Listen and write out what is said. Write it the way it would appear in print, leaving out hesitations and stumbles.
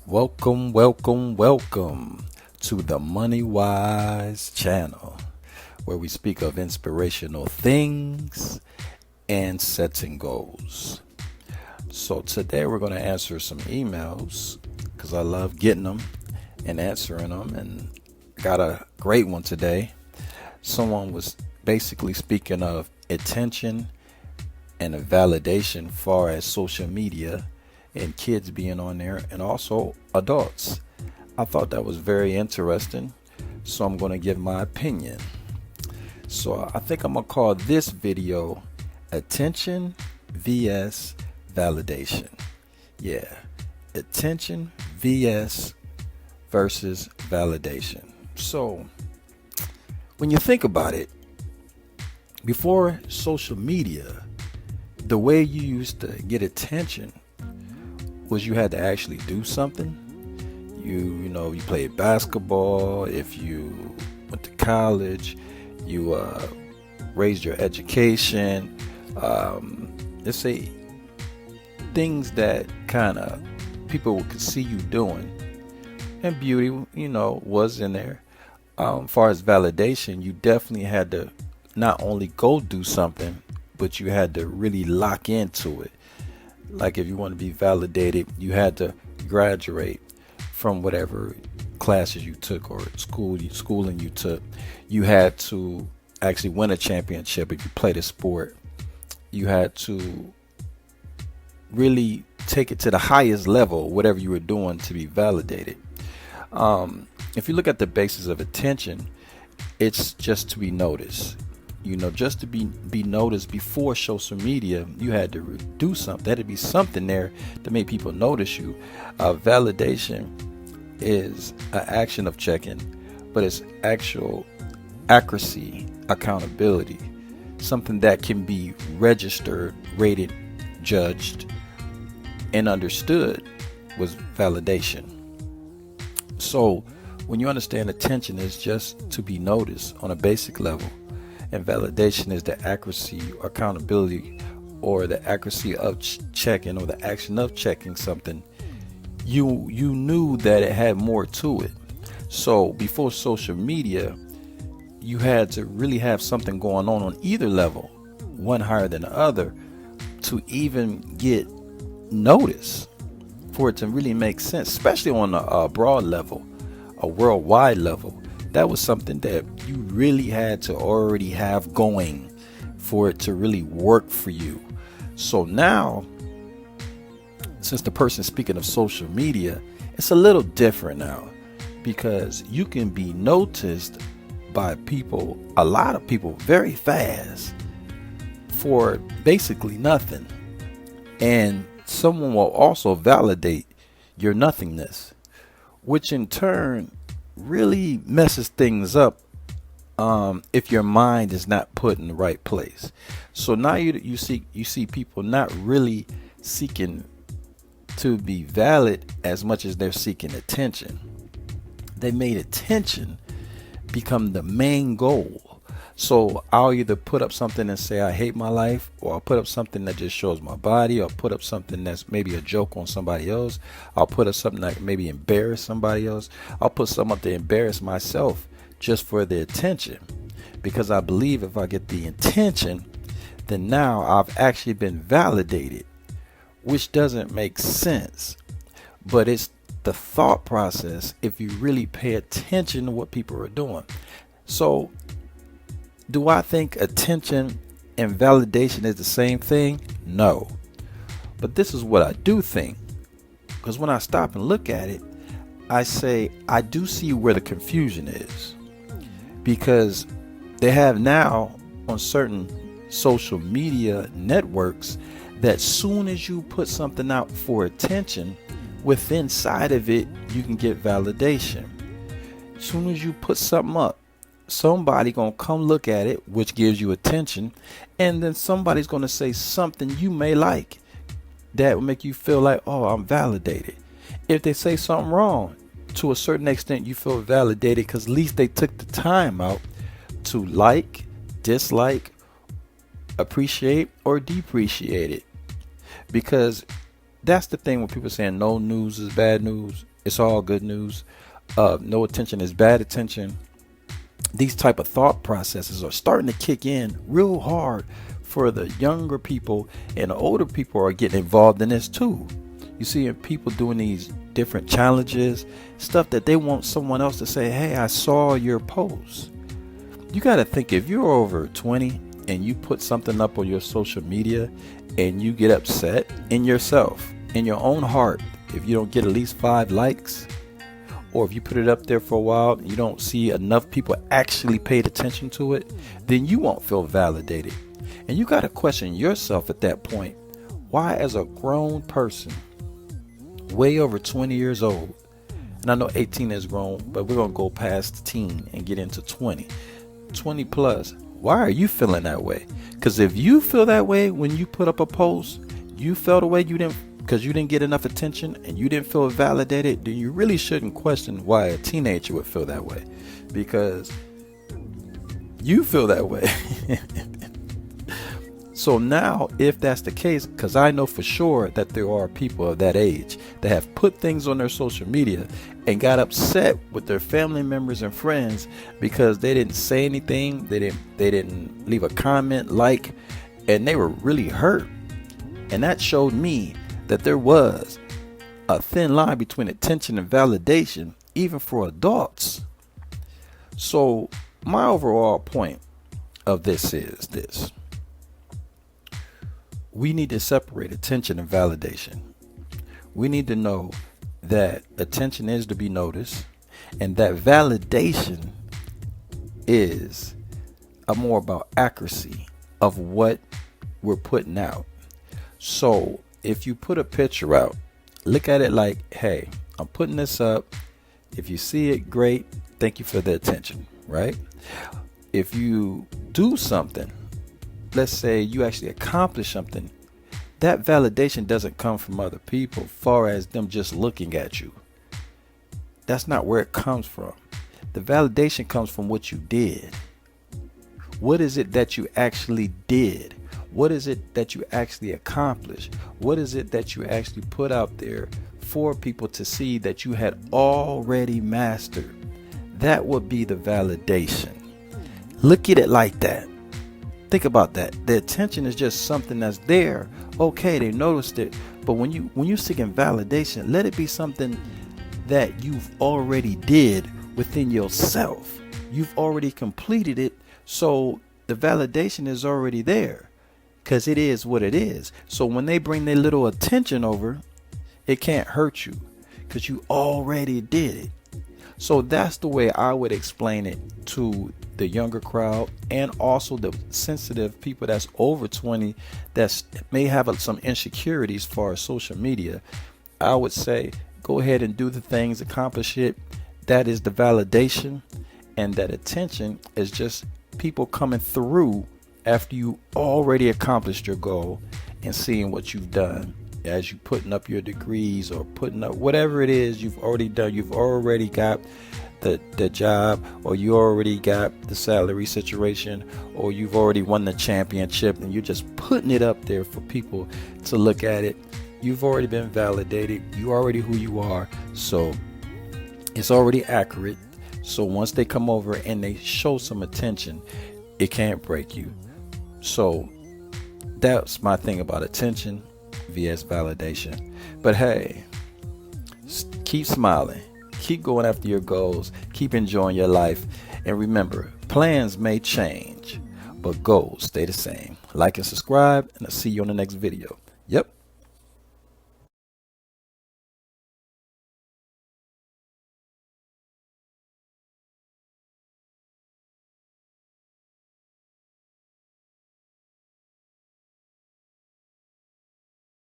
Welcome to the MoneyWise Channel, where we speak of inspirational things and setting goals. So today we're going to answer some emails because I love getting them and answering them, and got a great one today. Someone was basically speaking of attention and a validation far as social media and kids being on there, and also adults. I thought that was very interesting, so I'm going to give my opinion. So I think I'm going to call this video Attention vs Validation. Yeah, attention vs versus validation. So when you think about it, before social media, the way you used to get attention was you had to actually do something. You played basketball. If you went to college, you raised your education. Let's say things that kind of people could see you doing, and beauty, was in there. As far as validation, you definitely had to not only go do something, but you had to really lock into it. Like if you want to be validated, you had to graduate from whatever classes you took or schooling you took. You had to actually win a championship if you played a sport. You had to really take it to the highest level, whatever you were doing, to be validated. If you look at the basis of attention, it's just to be noticed. Just to be noticed. Before social media, you had to do something. There had to be something there to make people notice you. Validation is an action of checking, but it's actual accuracy, accountability, something that can be registered, rated, judged, and understood was validation. So when you understand attention is just to be noticed on a basic level, and validation is the accuracy, accountability, or the accuracy of checking, or the action of checking something, you knew that it had more to it. So before social media, you had to really have something going on either level, one higher than the other, to even get noticed, for it to really make sense, especially on a broad level, a worldwide level. That was something that you really had to already have going for it to really work for you. So now, since the person speaking of social media, it's a little different now, because you can be noticed by people, a lot of people, very fast for basically nothing. And someone will also validate your nothingness, which in turn really messes things up if your mind is not put in the right place. So now you see people not really seeking to be valid as much as they're seeking attention. They made attention become the main goal. So I'll either put up something and say I hate my life, or I'll put up something that just shows my body, or put up something that's maybe a joke on somebody else. I'll put up something that maybe embarrass somebody else. I'll put something up to embarrass myself just for the attention, because I believe if I get the attention, then now I've actually been validated, which doesn't make sense, but it's the thought process if you really pay attention to what people are doing. So do I think attention and validation is the same thing? No. But this is what I do think. Because when I stop and look at it, I say I do see where the confusion is. Because they have now on certain social media networks that soon as you put something out for attention, within inside of it, you can get validation. Soon as you put something up, somebody gonna come look at it, which gives you attention, and then somebody's gonna say something you may like that will make you feel like, oh, I'm validated. If they say something wrong, to a certain extent you feel validated, because at least they took the time out to like, dislike, appreciate, or depreciate it. Because that's the thing when people saying no news is bad news. It's all good news. No attention is bad attention. These type of thought processes are starting to kick in real hard for the younger people, and the older people are getting involved in this too. You see people doing these different challenges, stuff that they want someone else to say, hey, I saw your post. You got to think, if you're over 20 and you put something up on your social media and you get upset in yourself, in your own heart, if you don't get at least 5 likes, or if you put it up there for a while and you don't see enough people actually paid attention to it, then you won't feel validated. And you got to question yourself at that point. Why, as a grown person, way over 20 years old, and I know 18 is grown, but we're going to go past teen and get into 20 plus. Why are you feeling that way? Because if you feel that way when you put up a post, you felt the way you didn't, because you didn't get enough attention and you didn't feel validated, then you really shouldn't question why a teenager would feel that way, because you feel that way. So now, if that's the case, because I know for sure that there are people of that age that have put things on their social media and got upset with their family members and friends because they didn't say anything, they didn't leave a comment, like, and they were really hurt. And that showed me that there was a thin line between attention and validation, even for adults. So my overall point of this is this: we need to separate attention and validation. We need to know that attention is to be noticed, and that validation is more about accuracy of what we're putting out. So if you put a picture out, look at it like, hey, I'm putting this up. If you see it, great. Thank you for the attention, right? If you do something, let's say you actually accomplish something, that validation doesn't come from other people, far as them just looking at you. That's not where it comes from. The validation comes from what you did. What is it that you actually did? What is it that you actually accomplished? What is it that you actually put out there for people to see that you had already mastered? That would be the validation. Look at it like that. Think about that. The attention is just something that's there. Okay, they noticed it. But when you're seeking validation, let it be something that you've already did within yourself. You've already completed it. So the validation is already there, because it is what it is. So when they bring their little attention over, it can't hurt you because you already did it. So that's the way I would explain it to the younger crowd, and also the sensitive people that's over 20 that may have some insecurities as far as social media. I would say go ahead and do the things, accomplish it. That is the validation, and that attention is just people coming through after you already accomplished your goal and seeing what you've done as you putting up your degrees or putting up whatever it is you've already done. You've already got the job, or you already got the salary situation, or you've already won the championship, and you're just putting it up there for people to look at it. You've already been validated. You already who you are. So it's already accurate. So once they come over and they show some attention, it can't break you. So that's my thing about attention vs validation. But hey, keep smiling, keep going after your goals, keep enjoying your life, and remember, plans may change, but goals stay the same. Like and subscribe, and I'll see you on the next video. Yep.